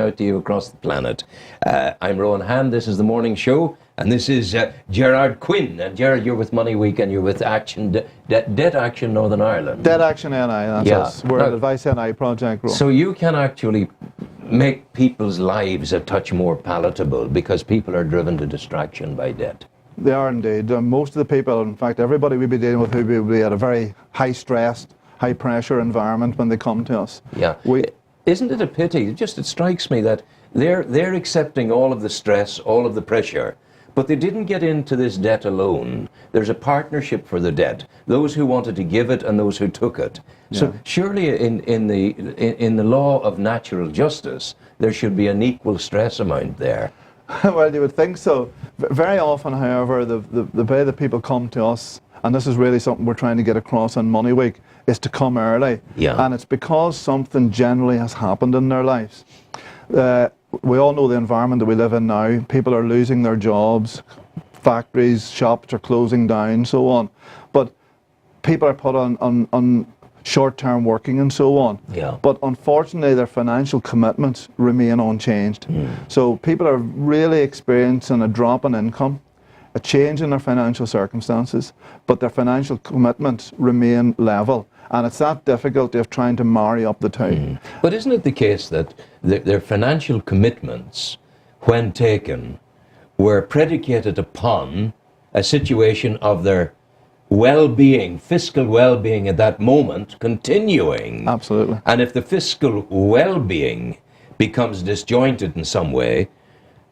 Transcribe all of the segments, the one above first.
out to you across the planet. I'm Rowan Hand, this is The Morning Show, and this is Gerard Quinn. And Gerard, you're with Money Week and you're with Debt Action Northern Ireland. Debt Action NI, that's us. We're an Advice NI project. Rowan. So you can actually make people's lives a touch more palatable because people are driven to distraction by debt. They are indeed. Most of the people, in fact everybody we'll be dealing with, who will be at a very high stressed, high pressure environment when they come to us. Yeah. Isn't it a pity? It strikes me that they're accepting all of the stress, all of the pressure, but they didn't get into this debt alone. There's a partnership for the debt. Those who wanted to give it and those who took it. Yeah. So surely in the law of natural justice, there should be an equal stress amount there. Well, you would think so. Very often, however, the way that people come to us, and this is really something we're trying to get across on Money Week, is to come early. Yeah. And it's because something generally has happened in their lives. We all know the environment that we live in now. People are losing their jobs, factories, shops are closing down, so on. But people are put on short-term working and so on. Yeah. But unfortunately their financial commitments remain unchanged. So people are really experiencing a drop in income, a change in their financial circumstances, but their financial commitments remain level. And it's that difficulty of trying to marry up the two. But isn't it the case that their financial commitments, when taken, were predicated upon a situation of their well-being, fiscal well-being at that moment continuing? Absolutely. And if the fiscal well-being becomes disjointed in some way,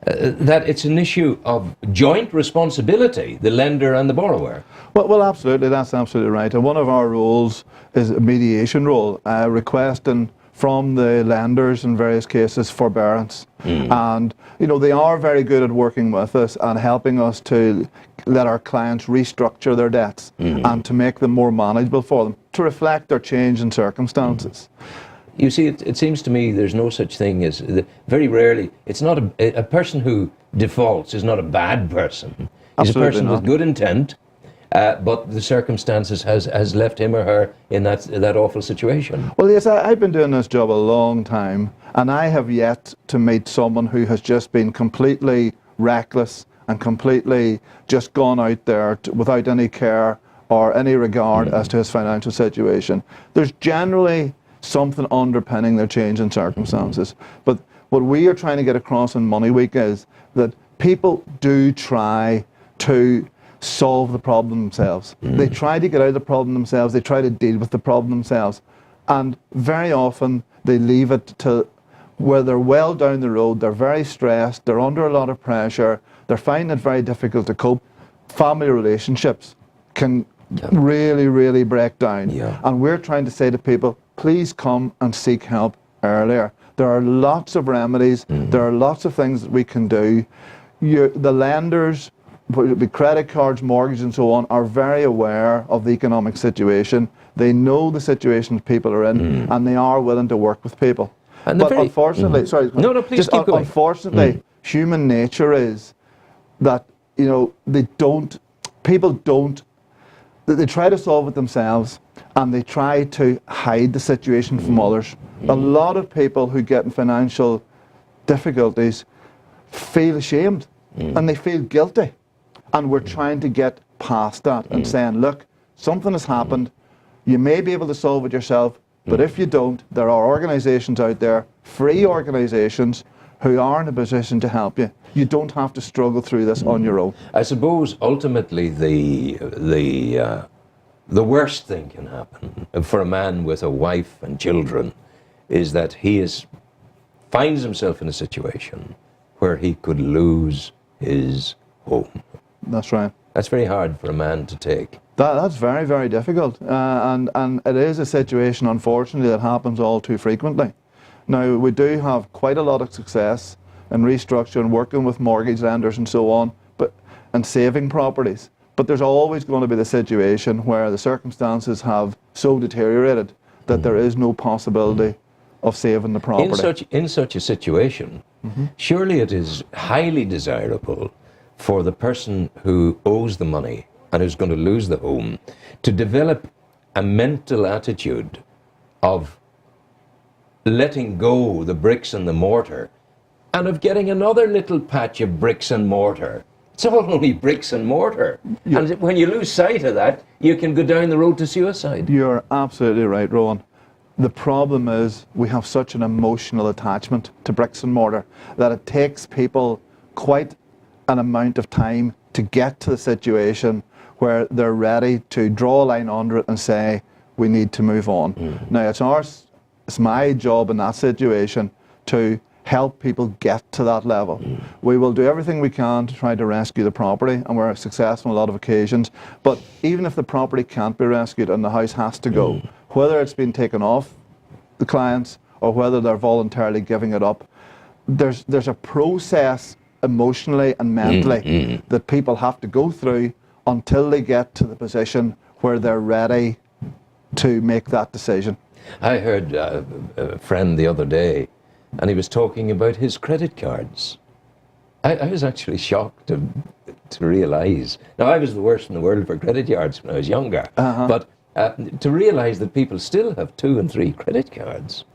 that it's an issue of joint responsibility, the lender and the borrower. Well, absolutely, that's absolutely right. And one of our roles is a mediation role, requesting from the lenders in various cases forbearance. And you know, they are very good at working with us and helping us to let our clients restructure their debts and to make them more manageable for them, to reflect their change in circumstances. You see, it seems to me there's no such thing as, very rarely, it's not a person who defaults is not a bad person. He's a person with good intent, but the circumstances has left him or her in that awful situation. Well, yes, I've been doing this job a long time, and I have yet to meet someone who has just been completely reckless and completely just gone out there without any care or any regard as to his financial situation. There's generally something underpinning their change in circumstances. But what we are trying to get across in Money Week is that people do try to solve the problem themselves. They try to get out of the problem themselves, they try to deal with the problem themselves. And very often they leave it to where they're well down the road, they're very stressed, they're under a lot of pressure, they're finding it very difficult to cope. Family relationships can really, really break down. And we're trying to say to people, please come and seek help earlier. There are lots of remedies, there are lots of things that we can do. The lenders, the credit cards, mortgages and so on, are very aware of the economic situation. They know the situations people are in and they are willing to work with people. And but unfortunately, sorry, please keep going. Unfortunately, human nature is that, you know, people don't, they try to solve it themselves and they try to hide the situation from others. A lot of people who get in financial difficulties feel ashamed and they feel guilty. And we're trying to get past that and saying, look, something has happened. You may be able to solve it yourself, but if you don't, there are organisations out there, free organisations, who are in a position to help you. You don't have to struggle through this on your own. I suppose ultimately the worst thing can happen for a man with a wife and children is that he finds himself in a situation where he could lose his home. That's right. That's very hard for a man to take. That's very, very difficult. And it is a situation, unfortunately, that happens all too frequently. Now, we do have quite a lot of success in restructuring, working with mortgage lenders and so on, and saving properties. But there's always going to be the situation where the circumstances have so deteriorated that there is no possibility of saving the property. In such a situation, surely it is highly desirable for the person who owes the money and who's going to lose the home to develop a mental attitude of letting go the bricks and the mortar and of getting another little patch of bricks and mortar. It's all only bricks and mortar. And when you lose sight of that, you can go down the road to suicide. You're absolutely right, Rowan. The problem is we have such an emotional attachment to bricks and mortar that it takes people quite an amount of time to get to the situation where they're ready to draw a line under it and say, we need to move on. Now, it's my job in that situation to help people get to that level. We will do everything we can to try to rescue the property, and we're successful on a lot of occasions. But even if the property can't be rescued and the house has to go, whether it's been taken off the clients or whether they're voluntarily giving it up, there's a process emotionally and mentally that people have to go through until they get to the position where they're ready to make that decision. I heard a friend the other day, and he was talking about his credit cards. I was actually shocked to realise. Now, I was the worst in the world for credit cards when I was younger, but to realise that people still have 2 and 3 credit cards.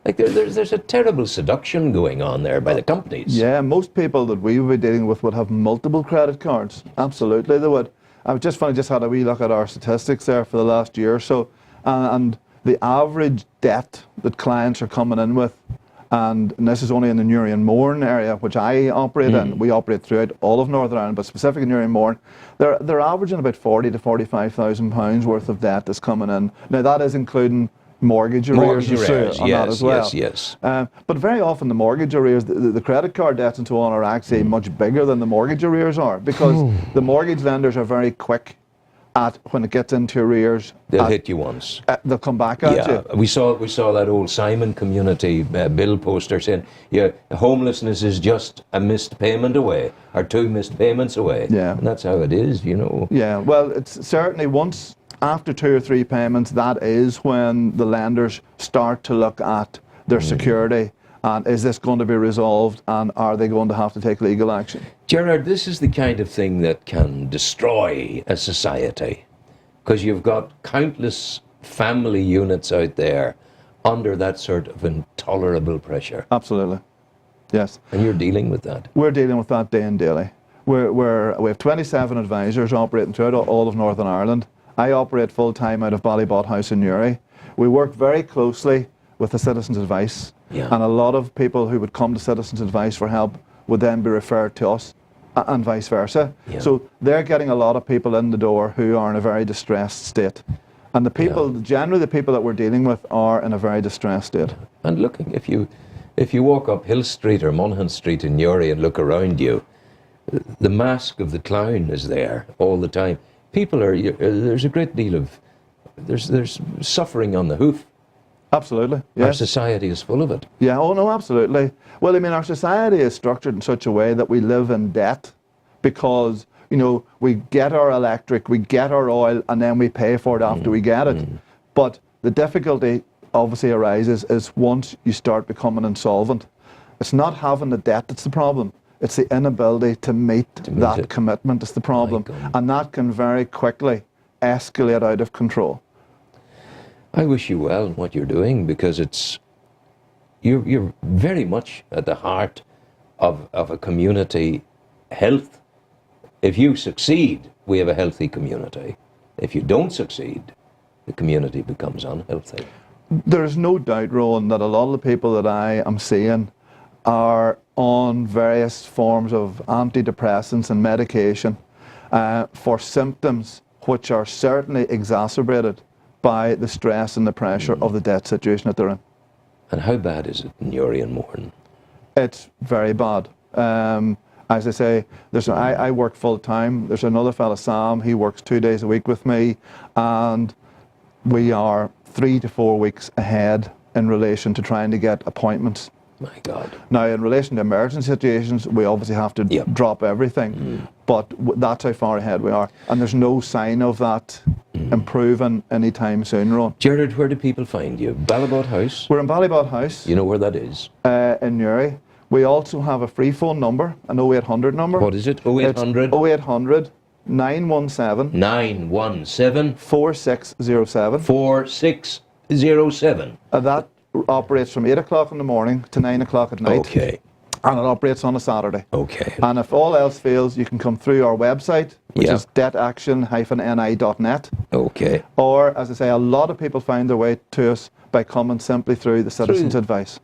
Like there's a terrible seduction going on there by the companies. Yeah, most people that we would be dealing with would have multiple credit cards. Absolutely, they would. I just had a wee look at our statistics there for the last year or so, and the average debt that clients are coming in with, and this is only in the Newry and Mourne area, which I operate in. We operate throughout all of Northern Ireland, but specifically Newry and Mourne. They're averaging about £40,000 to £45,000 worth of debt that's coming in. Now that is including mortgage arrears on that as well. Yes. But very often the mortgage arrears, the credit card debts and so on are actually much bigger than the mortgage arrears are, because the mortgage lenders are very quick at, when it gets into arrears, they'll hit you once. They'll come back at you. We saw that old Simon community bill poster saying, homelessness is just a missed payment away, or 2 missed payments away. Yeah. And that's how it is, you know. Yeah, well, it's certainly once after 2 or 3 payments, that is when the lenders start to look at their security, and is this going to be resolved, and are they going to have to take legal action? Gerard, this is the kind of thing that can destroy a society, because you've got countless family units out there under that sort of intolerable pressure. Absolutely, yes. And you're dealing with that. We're dealing with that day and daily. We have 27 advisors operating throughout all of Northern Ireland. I operate full-time out of Ballybot House in Newry. We work very closely with the Citizens Advice, and a lot of people who would come to Citizens Advice for help would then be referred to us, and vice versa. So they're getting a lot of people in the door who are in a very distressed state. And generally the people that we're dealing with are in a very distressed state. And looking, if you walk up Hill Street or Monaghan Street in Newry and look around you, the mask of the clown is there all the time. People there's a great deal of, there's suffering on the hoof. Absolutely, yes. Our society is full of it. Yeah, oh no, absolutely. Well, I mean, our society is structured in such a way that we live in debt because, we get our electric, we get our oil, and then we pay for it after we get it. But the difficulty obviously arises is once you start becoming insolvent. It's not having the debt that's the problem. It's the inability to meet that commitment is the problem. And that can very quickly escalate out of control. I wish you well in what you're doing, because you're very much at the heart of a community health. If you succeed, we have a healthy community. If you don't succeed, the community becomes unhealthy. There's no doubt, Rowan, that a lot of the people that I am seeing are on various forms of antidepressants and medication for symptoms which are certainly exacerbated by the stress and the pressure of the debt situation that they're in. And how bad is it in Newry and Mourne? It's very bad. As I say, I work full time. There's another fella, Sam, he works 2 days a week with me, and we are 3 to 4 weeks ahead in relation to trying to get appointments. My God. Now, in relation to emergency situations, we obviously have to drop everything, but that's how far ahead we are. And there's no sign of that improving anytime soon, Ron. Gerard, where do people find you? Ballybot House? We're in Ballybot House. You know where that is? In Newry. We also have a free phone number, an 0800 number. What is it? 0800? 0800 917 917 4607. 4607. That operates from 8 o'clock in the morning to 9 o'clock at night. Okay. and it operates on a Saturday. Okay. And if all else fails, you can come through our website, which Yeah. is debtaction-ni.net. Okay. Or, as I say, a lot of people find their way to us by coming simply through the Citizens Advice.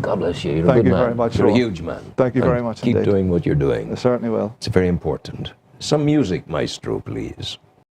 God bless you. You're a Thank good you man. very much, You're a Rowan. huge man. Thank you And very much keep indeed. doing what you're doing. I certainly will. It's very important. Some music, maestro, please.